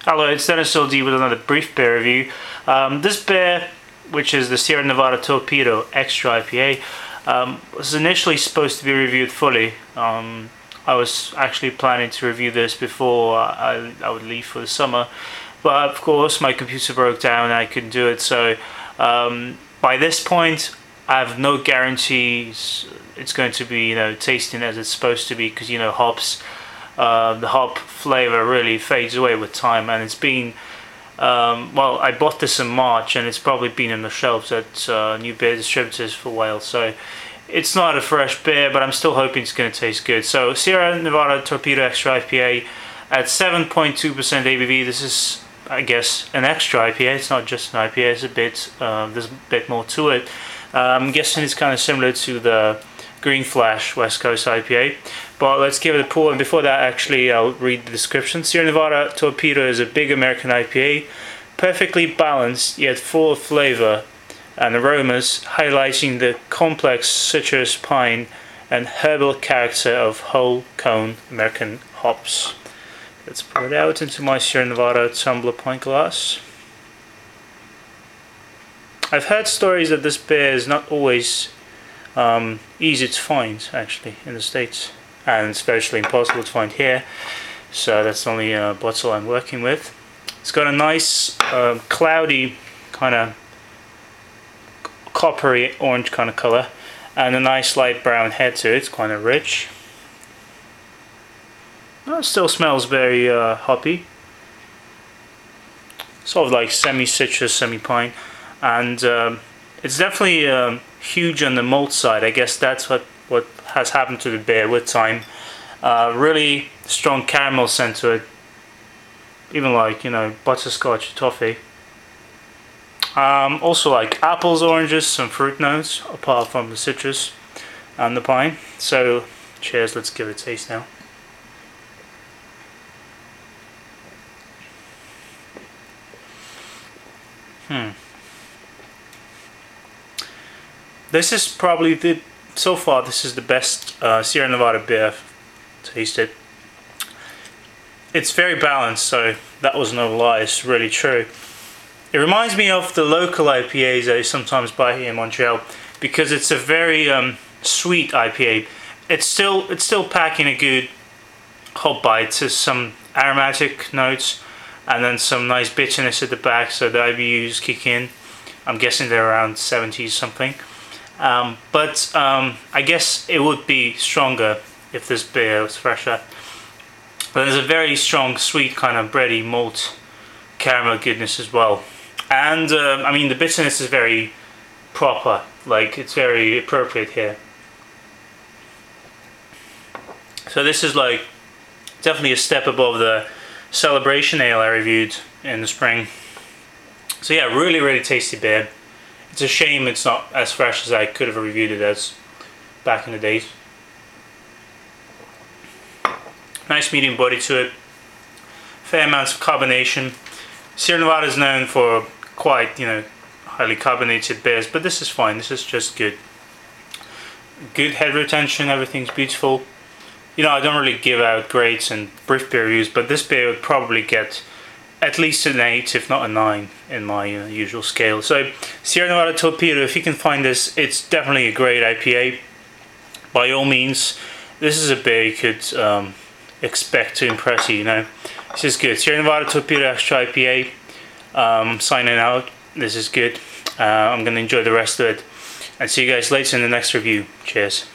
Hello, it's DenisLD with another brief beer review. This beer, which is the Sierra Nevada Torpedo Extra IPA, was initially supposed to be reviewed fully. I was actually planning to review this before I would leave for the summer, but of course my computer broke down and I couldn't do it. So by this point, I have no guarantees it's going to be tasting as it's supposed to be, because hops. The hop flavor really fades away with time, and it's been well, I bought this in March and it's probably been in the shelves at new beer distributors for a while, so it's not a fresh beer, but I'm still hoping it's going to taste good. So Sierra Nevada Torpedo Extra IPA at 7.2% ABV. This is, I guess, an extra IPA. It's not just an IPA, it's a bit there's a bit more to it. I'm guessing it's kind of similar to the Green Flash West Coast IPA, but let's give it a pour. And before that, actually, I'll read the description. Sierra Nevada Torpedo is a big American IPA, perfectly balanced yet full of flavor and aromas, highlighting the complex citrus, pine, and herbal character of whole cone American hops. Let's pour it out into my Sierra Nevada tumbler pint glass. I've heard stories that this beer is not always easy to find, actually, in the States, and it's virtually impossible to find here, so that's the only bottle I'm working with. It's got a nice cloudy kind of coppery orange kind of color and a nice light brown head to it. It's kind of rich. It still smells very hoppy, sort of like semi-citrus, semi-pine, and it's definitely huge on the malt side. I guess that's what has happened to the beer with time. Really strong caramel scent to it, even like butterscotch toffee. Also like apples, oranges, some fruit notes apart from the citrus and the pine. So cheers, let's give it a taste now. This is probably so far this is the best Sierra Nevada beer I've tasted. It's very balanced, so that was no lie, it's really true. It reminds me of the local IPAs I sometimes buy here in Montreal, because it's a very sweet IPA. It's still packing a good hop bite to some aromatic notes, and then some nice bitterness at the back, so the IBUs kick in. I'm guessing they're around 70 something. But I guess it would be stronger if this beer was fresher. But there's a very strong, sweet kind of bready malt caramel goodness as well. And I mean, the bitterness is very proper, like it's very appropriate here. So this is like definitely a step above the Celebration Ale I reviewed in the spring. So yeah, really tasty beer. It's a shame it's not as fresh as I could have reviewed it as back in the days. Nice medium body to it. Fair amounts of carbonation. Sierra Nevada is known for quite, highly carbonated beers, but this is fine. This is just good. Good head retention, everything's beautiful. I don't really give out grades and brief beer reviews, but this beer would probably get at least an 8, if not a 9, in my usual scale. So Sierra Nevada Torpedo, if you can find this, it's definitely a great IPA. By all means, this is a beer you could expect to impress you. This is good. Sierra Nevada Torpedo Extra IPA. Signing out. This is good. I'm going to enjoy the rest of it, and see you guys later in the next review. Cheers.